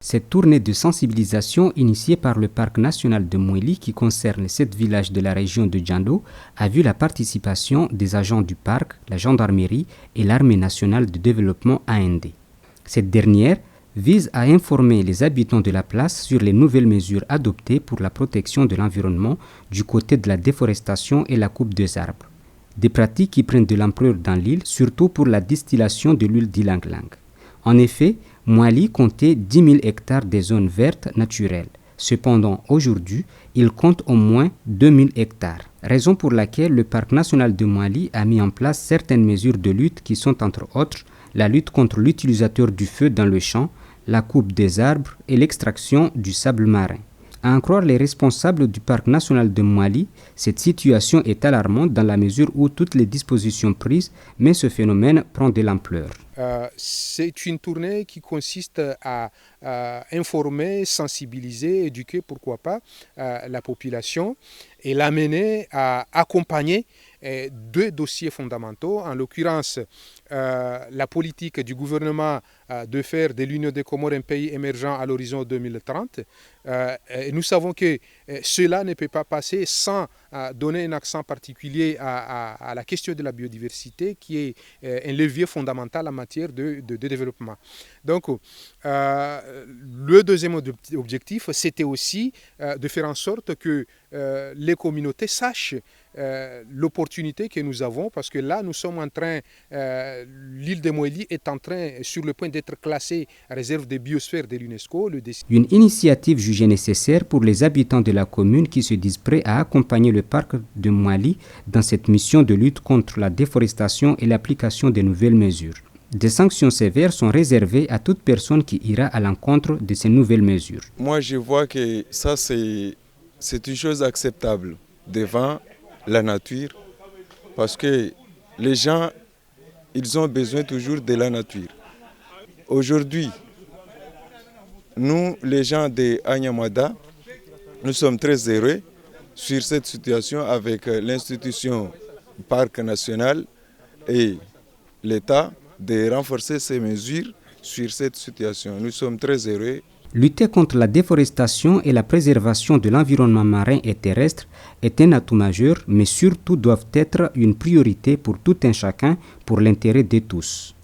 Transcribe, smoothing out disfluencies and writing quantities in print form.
Cette tournée de sensibilisation initiée par le parc national de Mouéli qui concerne 7 villages de la région de Djando a vu la participation des agents du parc, la gendarmerie et l'armée nationale de développement AND. Cette dernière vise à informer les habitants de la place sur les nouvelles mesures adoptées pour la protection de l'environnement du côté de la déforestation et la coupe des arbres. Des pratiques qui prennent de l'ampleur dans l'île, surtout pour la distillation de l'huile d'ylang-ylang. En effet, Mouéli comptait 10 000 hectares de zones vertes naturelles. Cependant, aujourd'hui, il compte au moins 2 000 hectares, raison pour laquelle le parc national de Mouéli a mis en place certaines mesures de lutte qui sont entre autres la lutte contre l'utilisateur du feu dans le champ, la coupe des arbres et l'extraction du sable marin. À en croire les responsables du parc national de Mouéli, cette situation est alarmante dans la mesure où toutes les dispositions prises, mais ce phénomène prend de l'ampleur. C'est une tournée qui consiste à informer, sensibiliser, éduquer, pourquoi pas, la population et l'amener à accompagner deux dossiers fondamentaux, en l'occurrence la politique du gouvernement de faire de l'Union des Comores un pays émergent à l'horizon 2030. Nous savons que cela ne peut pas passer sans donner un accent particulier à la question de la biodiversité qui est un levier fondamental en matière de développement. Donc, le deuxième objectif, c'était aussi de faire en sorte que les communautés sachent l'opportunité que nous avons, parce que là, nous sommes en train, l'île de Mouéli est en train, sur le point d'être classée réserve de biosphère de l'UNESCO. Une initiative jugée nécessaire pour les habitants de la commune qui se disent prêts à accompagner le parc de Mouéli dans cette mission de lutte contre la déforestation et l'application des nouvelles mesures. Des sanctions sévères sont réservées à toute personne qui ira à l'encontre de ces nouvelles mesures. Moi, je vois que ça, c'est une chose acceptable devant la nature, parce que les gens, ils ont besoin toujours de la nature. Aujourd'hui, nous, les gens de Anyamada, nous sommes très heureux sur cette situation avec l'institution Parc national et l'État de renforcer ces mesures sur cette situation. Nous sommes très heureux. Lutter contre la déforestation et la préservation de l'environnement marin et terrestre est un atout majeur, mais surtout doivent être une priorité pour tout un chacun pour l'intérêt de tous.